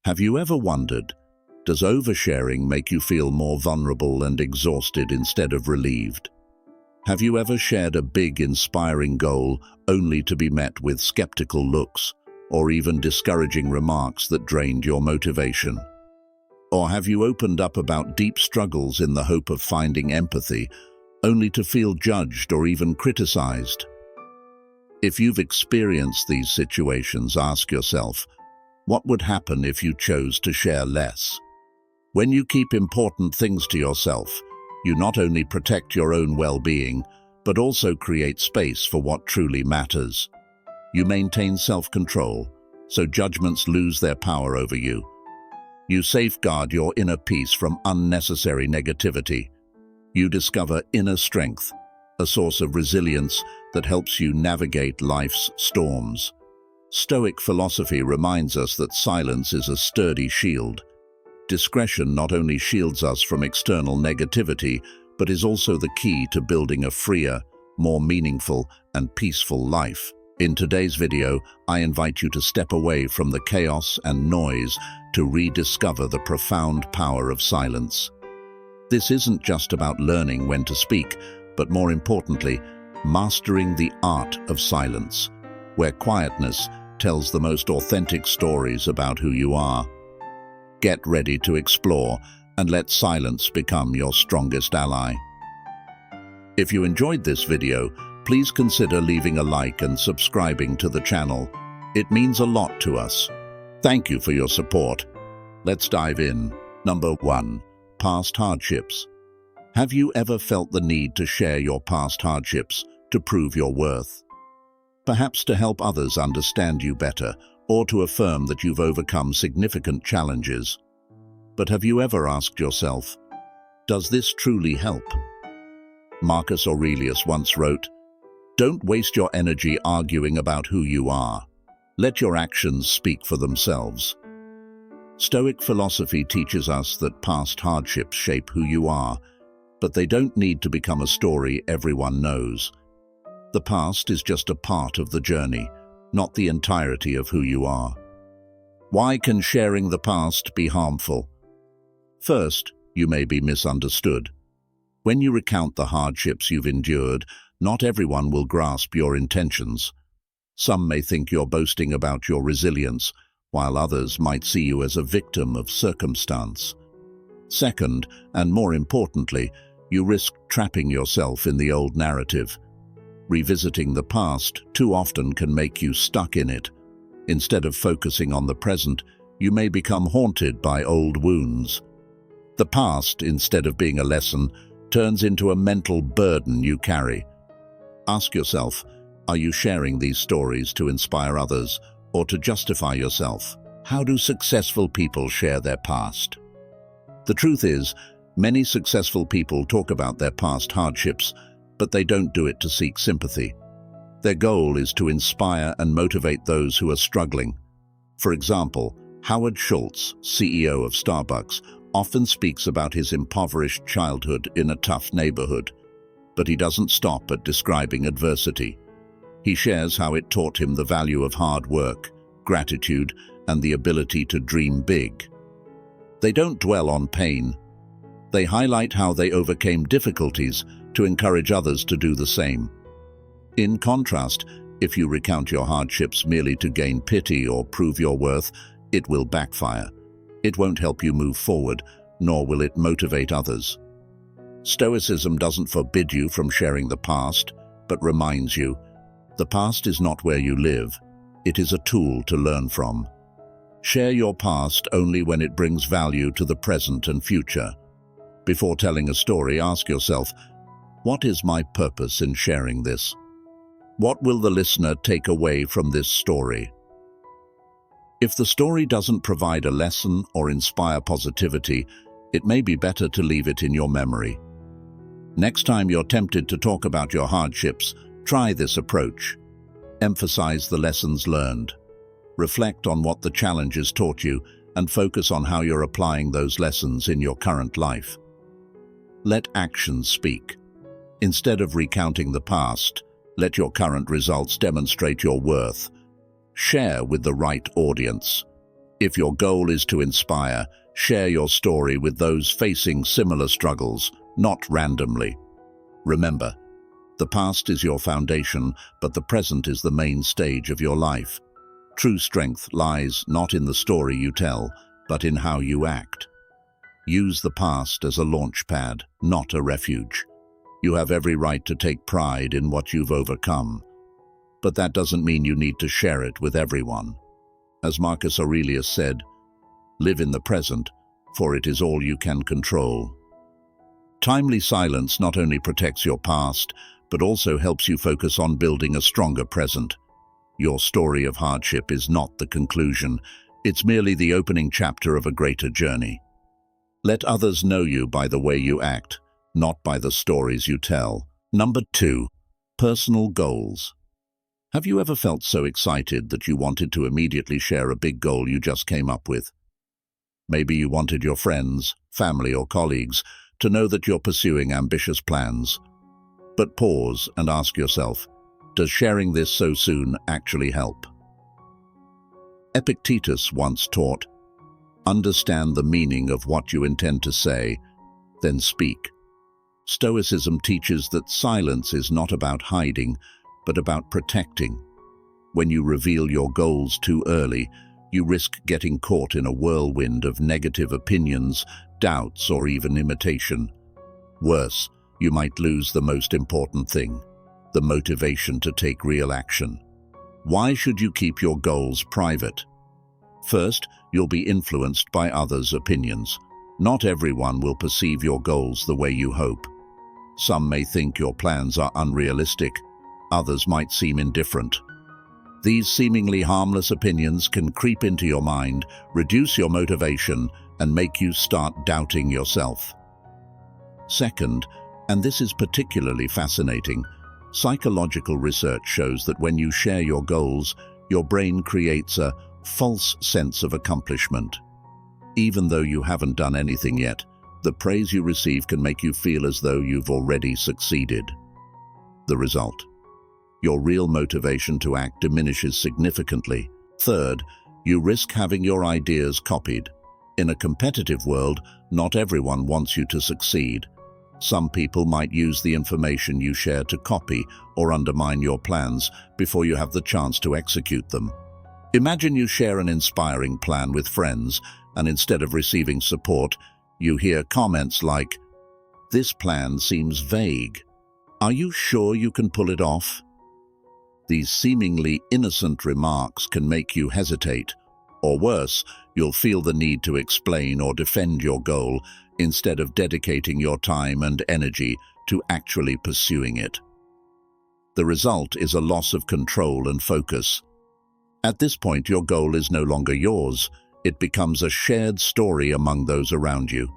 Have you ever wondered, does oversharing make you feel more vulnerable and exhausted instead of relieved? Have you ever shared a big, inspiring goal only to be met with skeptical looks or even discouraging remarks that drained your motivation? Or have you opened up about deep struggles in the hope of finding empathy, only to feel judged or even criticized? If you've experienced these situations, ask yourself, what would happen if you chose to share less? When you keep important things to yourself, you not only protect your own well-being, but also create space for what truly matters. You maintain self-control, so judgments lose their power over you. You safeguard your inner peace from unnecessary negativity. You discover inner strength, a source of resilience that helps you navigate life's storms. Stoic philosophy reminds us that silence is a sturdy shield. Discretion not only shields us from external negativity, but is also the key to building a freer, more meaningful, and peaceful life. In today's video, I invite you to step away from the chaos and noise to rediscover the profound power of silence. This isn't just about learning when to speak, but more importantly, mastering the art of silence, where quietness tells the most authentic stories about who you are. Get ready to explore and let silence become your strongest ally. If you enjoyed this video, please consider leaving a like and subscribing to the channel. It means a lot to us. Thank you for your support. Let's dive in. Number 1. Past hardships. Have you ever felt the need to share your past hardships to prove your worth? Perhaps to help others understand you better, or to affirm that you've overcome significant challenges. But have you ever asked yourself, does this truly help? Marcus Aurelius once wrote, "Don't waste your energy arguing about who you are. Let your actions speak for themselves." Stoic philosophy teaches us that past hardships shape who you are, but they don't need to become a story everyone knows. The past is just a part of the journey, not the entirety of who you are. Why can sharing the past be harmful? First, you may be misunderstood. When you recount the hardships you've endured, not everyone will grasp your intentions. Some may think you're boasting about your resilience, while others might see you as a victim of circumstance. Second, and more importantly, you risk trapping yourself in the old narrative. Revisiting the past too often can make you stuck in it. Instead of focusing on the present, you may become haunted by old wounds. The past, instead of being a lesson, turns into a mental burden you carry. Ask yourself, are you sharing these stories to inspire others or to justify yourself? How do successful people share their past? The truth is, many successful people talk about their past hardships, but they don't do it to seek sympathy. Their goal is to inspire and motivate those who are struggling. For example, Howard Schultz, CEO of Starbucks, often speaks about his impoverished childhood in a tough neighborhood, but he doesn't stop at describing adversity. He shares how it taught him the value of hard work, gratitude, and the ability to dream big. They don't dwell on pain. They highlight how they overcame difficulties to encourage others to do the same. In contrast, if you recount your hardships merely to gain pity or prove your worth, it will backfire. It won't help you move forward, nor will it motivate others. Stoicism doesn't forbid you from sharing the past, but reminds you, the past is not where you live. It is a tool to learn from. Share your past only when it brings value to the present and future. Before telling a story, ask yourself, what is my purpose in sharing this? What will the listener take away from this story? If the story doesn't provide a lesson or inspire positivity, it may be better to leave it in your memory. Next time you're tempted to talk about your hardships, try this approach. Emphasize the lessons learned. Reflect on what the challenges taught you and focus on how you're applying those lessons in your current life. Let actions speak. Instead of recounting the past, let your current results demonstrate your worth. Share with the right audience. If your goal is to inspire, share your story with those facing similar struggles, not randomly. Remember, the past is your foundation, but the present is the main stage of your life. True strength lies not in the story you tell, but in how you act. Use the past as a launch pad, not a refuge. You have every right to take pride in what you've overcome. But that doesn't mean you need to share it with everyone. As Marcus Aurelius said, live in the present, for it is all you can control. Timely silence not only protects your past, but also helps you focus on building a stronger present. Your story of hardship is not the conclusion. It's merely the opening chapter of a greater journey. Let others know you by the way you act, not by the stories you tell. Number 2, personal goals. Have you ever felt so excited that you wanted to immediately share a big goal you just came up with? Maybe you wanted your friends, family, or colleagues to know that you're pursuing ambitious plans. But pause and ask yourself, does sharing this so soon actually help? Epictetus once taught, understand the meaning of what you intend to say, then speak. Stoicism teaches that silence is not about hiding, but about protecting. When you reveal your goals too early, you risk getting caught in a whirlwind of negative opinions, doubts, or even imitation. Worse, you might lose the most important thing, the motivation to take real action. Why should you keep your goals private? First, you'll be influenced by others' opinions. Not everyone will perceive your goals the way you hope. Some may think your plans are unrealistic, others might seem indifferent. These seemingly harmless opinions can creep into your mind, reduce your motivation, and make you start doubting yourself. Second, and this is particularly fascinating, psychological research shows that when you share your goals, your brain creates a false sense of accomplishment. Even though you haven't done anything yet, the praise you receive can make you feel as though you've already succeeded. The result: your real motivation to act diminishes significantly. Third, you risk having your ideas copied. In a competitive world, not everyone wants you to succeed. Some people might use the information you share to copy or undermine your plans before you have the chance to execute them. Imagine you share an inspiring plan with friends, and instead of receiving support, you hear comments like, "This plan seems vague. Are you sure you can pull it off?" These seemingly innocent remarks can make you hesitate, or worse, you'll feel the need to explain or defend your goal instead of dedicating your time and energy to actually pursuing it. The result is a loss of control and focus. At this point, your goal is no longer yours. It becomes a shared story among those around you.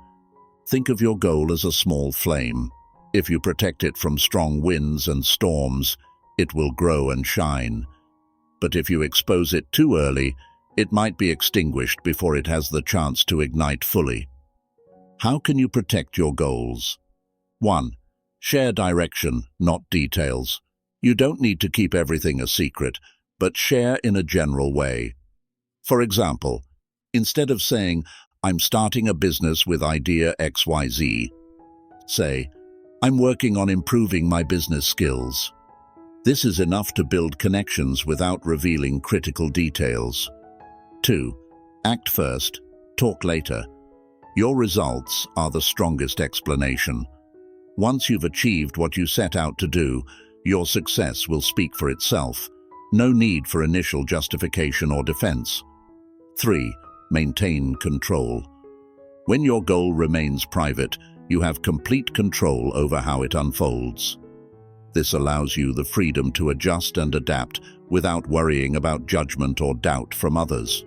Think of your goal as a small flame. If you protect it from strong winds and storms, it will grow and shine. But if you expose it too early, it might be extinguished before it has the chance to ignite fully. How can you protect your goals? 1. Share direction, not details. You don't need to keep everything a secret, but share in a general way. For example, instead of saying, "I'm starting a business with idea XYZ," say, "I'm working on improving my business skills." This is enough to build connections without revealing critical details. 2. Act first, talk later. Your results are the strongest explanation. Once you've achieved what you set out to do, your success will speak for itself. No need for initial justification or defense. 3. Maintain control. When your goal remains private, you have complete control over how it unfolds. This allows you the freedom to adjust and adapt without worrying about judgment or doubt from others.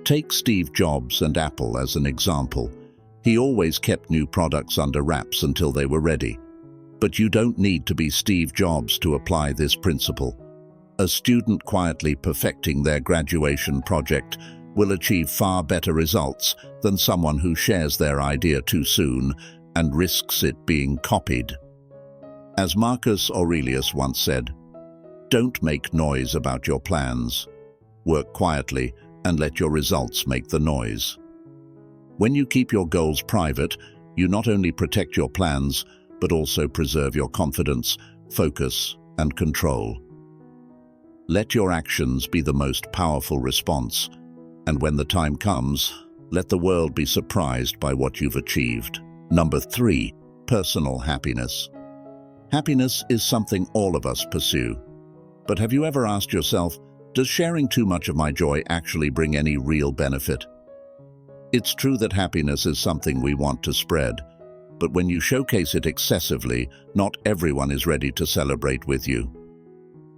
Take Steve Jobs and Apple as an example. He always kept new products under wraps until they were ready. But you don't need to be Steve Jobs to apply this principle. A student quietly perfecting their graduation project will achieve far better results than someone who shares their idea too soon and risks it being copied. As Marcus Aurelius once said, "Don't make noise about your plans. Work quietly, and let your results make the noise. When you keep your goals private, you not only protect your plans, but also preserve your confidence, focus, and control. Let your actions be the most powerful response, and when the time comes, let the world be surprised by what you've achieved. Number 3, personal happiness. Happiness is something all of us pursue. But have you ever asked yourself, does sharing too much of my joy actually bring any real benefit? It's true that happiness is something we want to spread, but when you showcase it excessively, not everyone is ready to celebrate with you.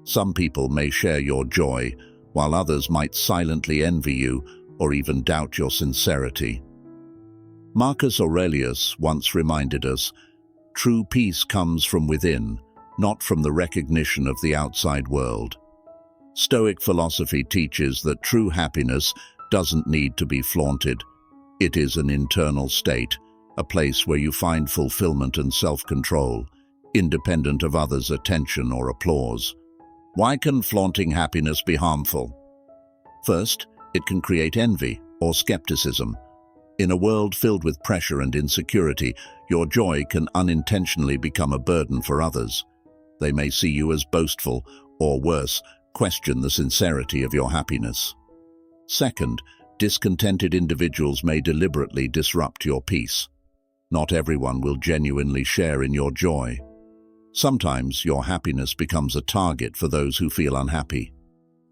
Some people may share your joy, while others might silently envy you or even doubt your sincerity. Marcus Aurelius once reminded us, true peace comes from within, not from the recognition of the outside world. Stoic philosophy teaches that true happiness doesn't need to be flaunted. It is an internal state, a place where you find fulfillment and self-control, independent of others' attention or applause. Why can flaunting happiness be harmful? First, it can create envy or skepticism. In a world filled with pressure and insecurity, your joy can unintentionally become a burden for others. They may see you as boastful, or worse, question the sincerity of your happiness. Second, discontented individuals may deliberately disrupt your peace. Not everyone will genuinely share in your joy. Sometimes your happiness becomes a target for those who feel unhappy.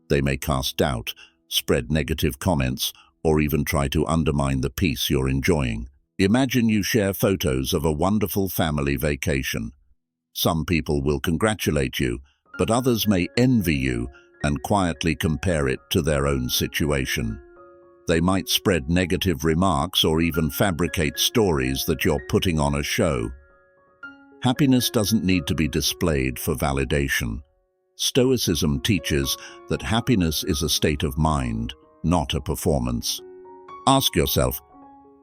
They may cast doubt, spread negative comments, or even try to undermine the peace you're enjoying. Imagine you share photos of a wonderful family vacation. Some people will congratulate you, but others may envy you and quietly compare it to their own situation. They might spread negative remarks or even fabricate stories that you're putting on a show. Happiness doesn't need to be displayed for validation. Stoicism teaches that happiness is a state of mind, not a performance. Ask yourself,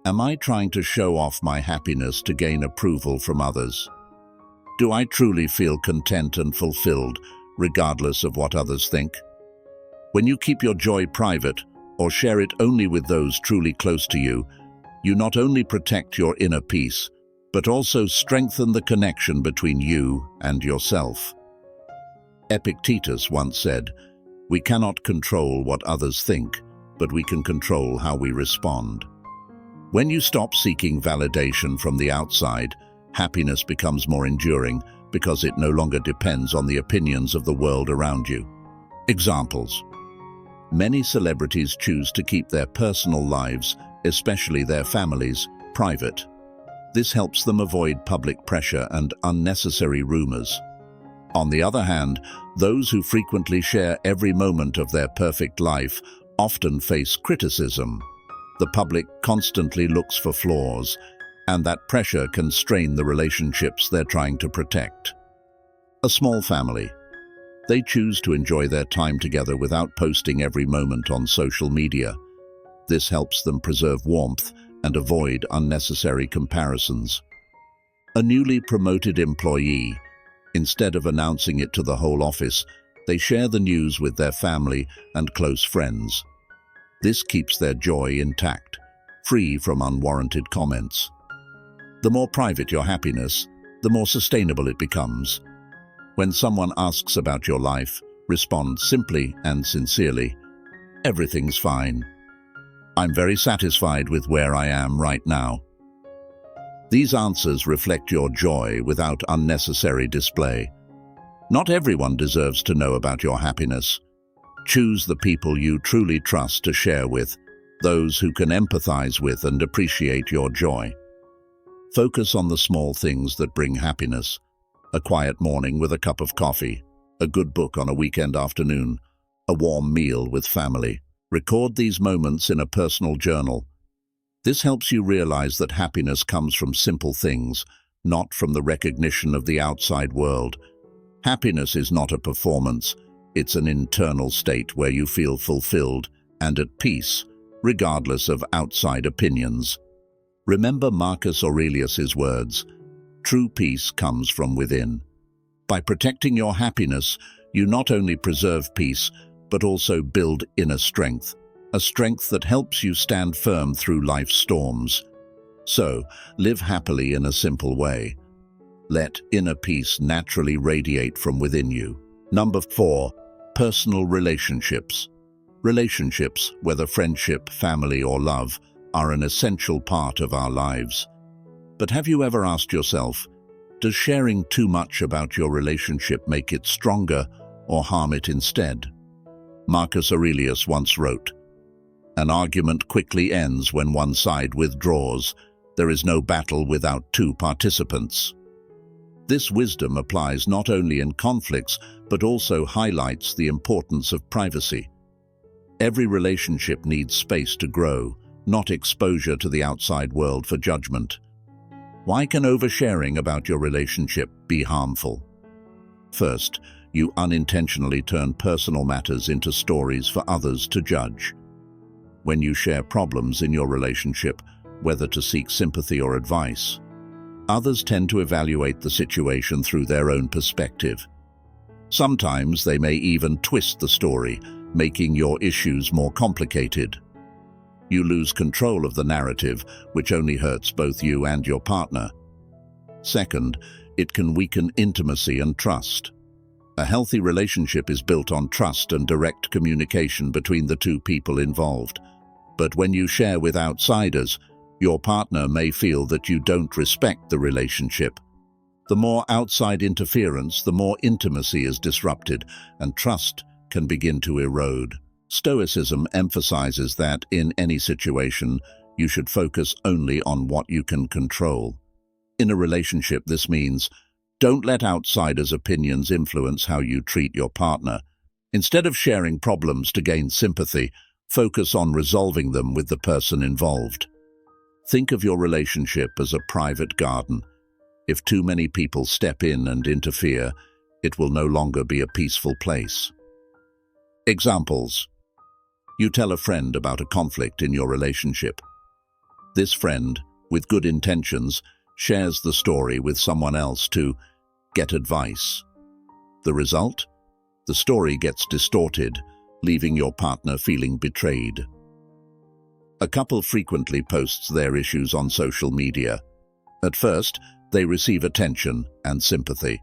am I trying to show off my happiness to gain approval from others? Do I truly feel content and fulfilled, regardless of what others think? When you keep your joy private, or share it only with those truly close to you, you not only protect your inner peace, but also strengthen the connection between you and yourself. Epictetus once said, "We cannot control what others think, but we can control how we respond." When you stop seeking validation from the outside, happiness becomes more enduring because it no longer depends on the opinions of the world around you. Examples. Many celebrities choose to keep their personal lives, especially their families, private. This helps them avoid public pressure and unnecessary rumors. On the other hand, those who frequently share every moment of their perfect life often face criticism. The public constantly looks for flaws, and that pressure can strain the relationships they're trying to protect. A small family. They choose to enjoy their time together without posting every moment on social media. This helps them preserve warmth and avoid unnecessary comparisons. A newly promoted employee, instead of announcing it to the whole office, they share the news with their family and close friends. This keeps their joy intact, free from unwarranted comments. The more private your happiness, the more sustainable it becomes. When someone asks about your life, respond simply and sincerely. Everything's fine. I'm very satisfied with where I am right now. These answers reflect your joy without unnecessary display. Not everyone deserves to know about your happiness. Choose the people you truly trust to share with, those who can empathize with and appreciate your joy. Focus on the small things that bring happiness. A quiet morning with a cup of coffee, a good book on a weekend afternoon, a warm meal with family. Record these moments in a personal journal. This helps you realize that happiness comes from simple things, not from the recognition of the outside world. Happiness is not a performance. It's an internal state where you feel fulfilled and at peace, regardless of outside opinions. Remember Marcus Aurelius's words, "True peace comes from within." By protecting your happiness, you not only preserve peace, but also build inner strength. a strength that helps you stand firm through life's storms. So, live happily in a simple way. Let inner peace naturally radiate from within you. Number 4. Personal relationships. Relationships, whether friendship, family, or love, are an essential part of our lives. But have you ever asked yourself, does sharing too much about your relationship make it stronger or harm it instead? Marcus Aurelius once wrote, "An argument quickly ends when one side withdraws. There is no battle without two participants." This wisdom applies not only in conflicts, but also highlights the importance of privacy. Every relationship needs space to grow, not exposure to the outside world for judgment. Why can oversharing about your relationship be harmful? First, you unintentionally turn personal matters into stories for others to judge. When you share problems in your relationship, whether to seek sympathy or advice, others tend to evaluate the situation through their own perspective. Sometimes they may even twist the story, making your issues more complicated. You lose control of the narrative, which only hurts both you and your partner. Second, it can weaken intimacy and trust. A healthy relationship is built on trust and direct communication between the two people involved. But when you share with outsiders, your partner may feel that you don't respect the relationship. The more outside interference, the more intimacy is disrupted, and trust can begin to erode. Stoicism emphasizes that in any situation, you should focus only on what you can control. In a relationship, this means don't let outsiders' opinions influence how you treat your partner. Instead of sharing problems to gain sympathy, focus on resolving them with the person involved. Think of your relationship as a private garden. If too many people step in and interfere, it will no longer be a peaceful place. Examples. You tell a friend about a conflict in your relationship. This friend, with good intentions, shares the story with someone else to get advice. The result? The story gets distorted, leaving your partner feeling betrayed. A couple frequently posts their issues on social media. At first, they receive attention and sympathy.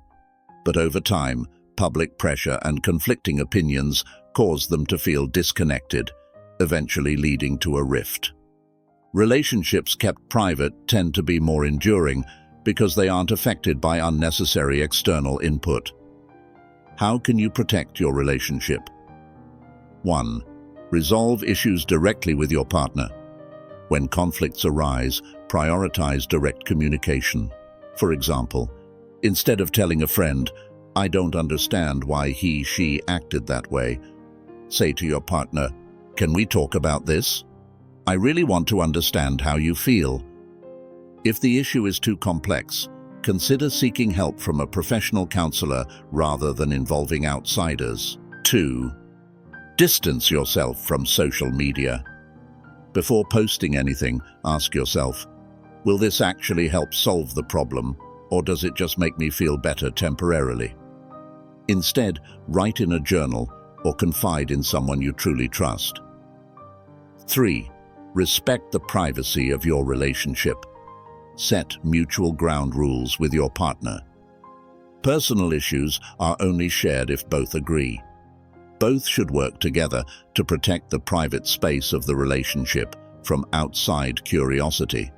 But over time, public pressure and conflicting opinions cause them to feel disconnected, eventually leading to a rift. Relationships kept private tend to be more enduring because they aren't affected by unnecessary external input. How can you protect your relationship? 1. Resolve issues directly with your partner. When conflicts arise, prioritize direct communication. For example, instead of telling a friend, "I don't understand why she acted that way," say to your partner, "Can we talk about this? I really want to understand how you feel." If the issue is too complex, consider seeking help from a professional counselor rather than involving outsiders. 2. Distance yourself from social media. Before posting anything, ask yourself, will this actually help solve the problem, or does it just make me feel better temporarily? Instead, write in a journal or confide in someone you truly trust. 3. Respect the privacy of your relationship. Set mutual ground rules with your partner. Personal issues are only shared if both agree. Both should work together to protect the private space of the relationship from outside curiosity.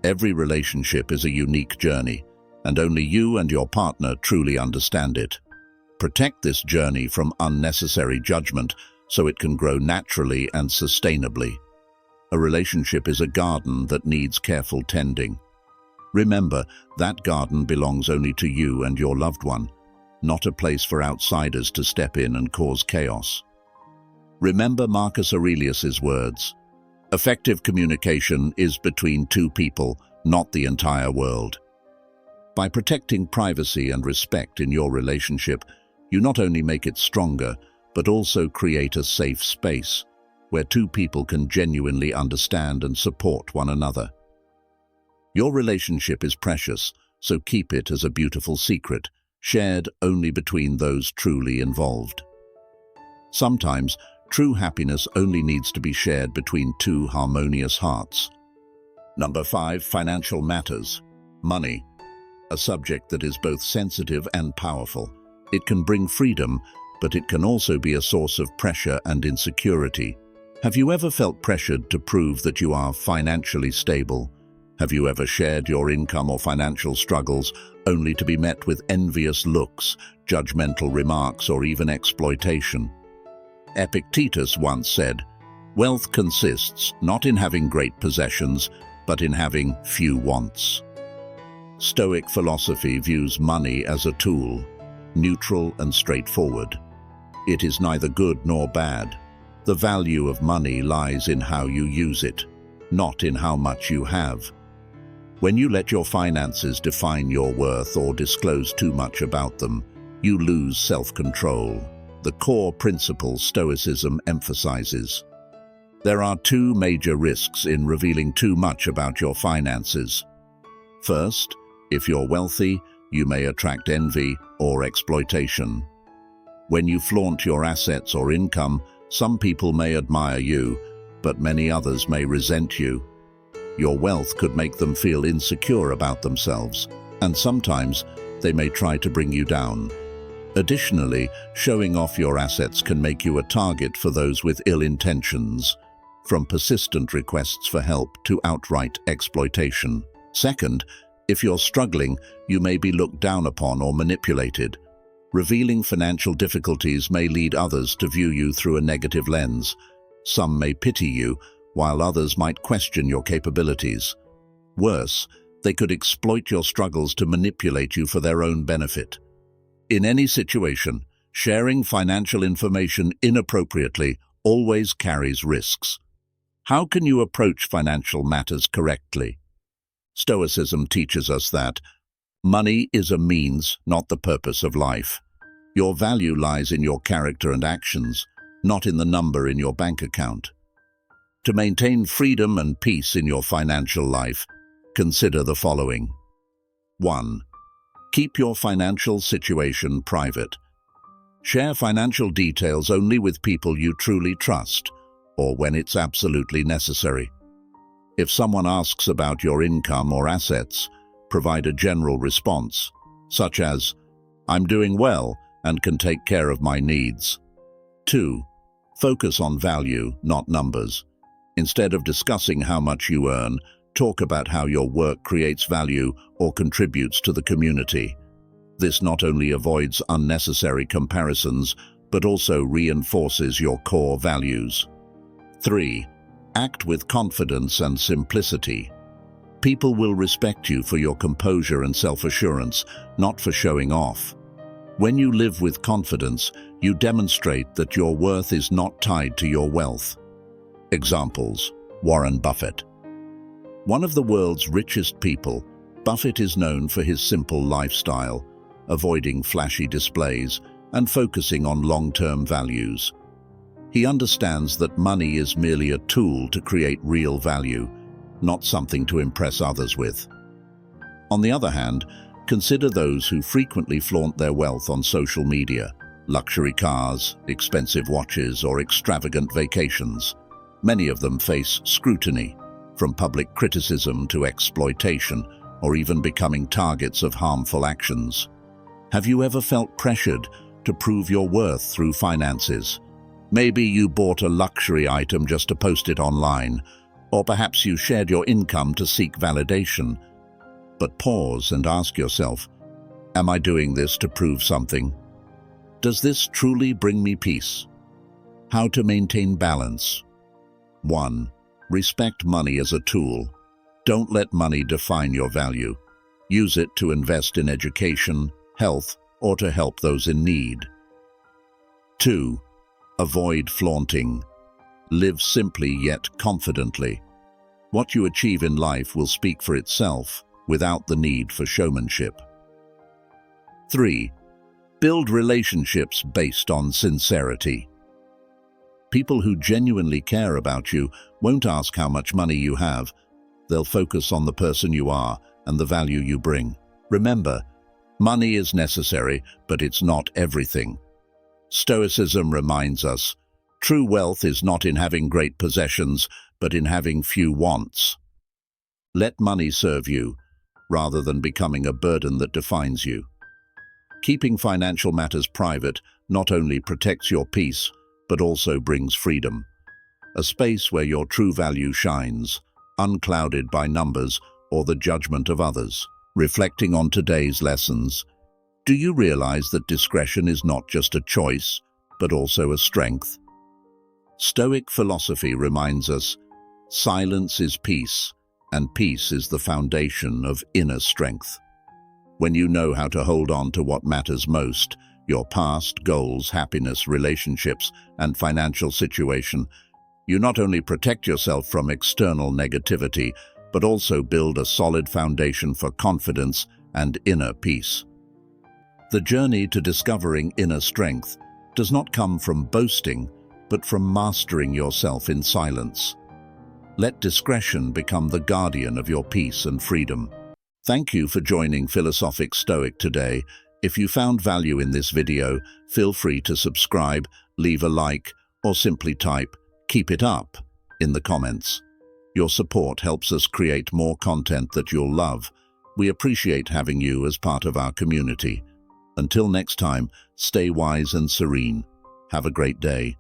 Every relationship is a unique journey, and only you and your partner truly understand it. Protect this journey from unnecessary judgment so it can grow naturally and sustainably. A relationship is a garden that needs careful tending. Remember, that garden belongs only to you and your loved one, not a place for outsiders to step in and cause chaos. Remember Marcus Aurelius's words, "Effective communication is between two people, not the entire world." By protecting privacy and respect in your relationship, you not only make it stronger, but also create a safe space where two people can genuinely understand and support one another. Your relationship is precious, so keep it as a beautiful secret, shared only between those truly involved. Sometimes, True happiness only needs to be shared between two harmonious hearts. Number 5. Financial matters. Money. A subject that is both sensitive and powerful. It can bring freedom, but it can also be a source of pressure and insecurity. Have you ever felt pressured to prove that you are financially stable? Have you ever shared your income or financial struggles only to be met with envious looks, judgmental remarks, or even exploitation? Epictetus once said, "Wealth consists not in having great possessions, but in having few wants." Stoic philosophy views money as a tool, neutral and straightforward. It is neither good nor bad. The value of money lies in how you use it, not in how much you have. When you let your finances define your worth or disclose too much about them, you lose self-control, the core principle Stoicism emphasizes. There are two major risks in revealing too much about your finances. First, if you're wealthy, you may attract envy or exploitation. When you flaunt your assets or income, some people may admire you, but many others may resent you. Your wealth could make them feel insecure about themselves, and sometimes they may try to bring you down. Additionally, showing off your assets can make you a target for those with ill intentions, from persistent requests for help to outright exploitation. Second, if you're struggling, you may be looked down upon or manipulated. Revealing financial difficulties may lead others to view you through a negative lens. Some may pity you, while others might question your capabilities. Worse, they could exploit your struggles to manipulate you for their own benefit. In any situation, sharing financial information inappropriately always carries risks. How can you approach financial matters correctly? Stoicism teaches us that money is a means, not the purpose of life. Your value lies in your character and actions, not in the number in your bank account. To maintain freedom and peace in your financial life, consider the following. 1. Keep your financial situation private. Share financial details only with people you truly trust, or when it's absolutely necessary. If someone asks about your income or assets, provide a general response, such as, "I'm doing well and can take care of my needs." 2. Focus on value, not numbers. Instead of discussing how much you earn, talk about how your work creates value or contributes to the community. This not only avoids unnecessary comparisons, but also reinforces your core values. 3. Act with confidence and simplicity. People will respect you for your composure and self-assurance, not for showing off. When you live with confidence, you demonstrate that your worth is not tied to your wealth. Examples: Warren Buffett. One of the world's richest people, Buffett is known for his simple lifestyle, avoiding flashy displays and focusing on long-term values. He understands that money is merely a tool to create real value, not something to impress others with. On the other hand, consider those who frequently flaunt their wealth on social media: luxury cars, expensive watches, or extravagant vacations. Many of them face scrutiny, from public criticism to exploitation, or even becoming targets of harmful actions. Have you ever felt pressured to prove your worth through finances? Maybe you bought a luxury item just to post it online, or perhaps you shared your income to seek validation. But pause and ask yourself, am I doing this to prove something? Does this truly bring me peace? How to maintain balance? 1. Respect money as a tool. Don't let money define your value. Use it to invest in education, health, or to help those in need. 2. Avoid flaunting. Live simply yet confidently. What you achieve in life will speak for itself without the need for showmanship. 3. Build relationships based on sincerity. People who genuinely care about you won't ask how much money you have. They'll focus on the person you are and the value you bring. Remember, money is necessary, but it's not everything. Stoicism reminds us, True wealth is not in having great possessions, but in having few wants. Let money serve you, rather than becoming a burden that defines you. Keeping financial matters private not only protects your peace, but also brings freedom. A space where your true value shines, unclouded by numbers or the judgment of others. Reflecting on today's lessons, do you realize that discretion is not just a choice, but also a strength? Stoic philosophy reminds us, silence is peace, and peace is the foundation of inner strength. When you know how to hold on to what matters most, your past, goals, happiness, relationships, and financial situation, you not only protect yourself from external negativity, but also build a solid foundation for confidence and inner peace. The journey to discovering inner strength does not come from boasting, but from mastering yourself in silence. Let discretion become the guardian of your peace and freedom. Thank you for joining Philosophic Stoic today. If you found value in this video, feel free to subscribe, leave a like, or simply type "Keep it up" in the comments. Your support helps us create more content that you'll love. We appreciate having you as part of our community. Until next time, stay wise and serene. Have a great day.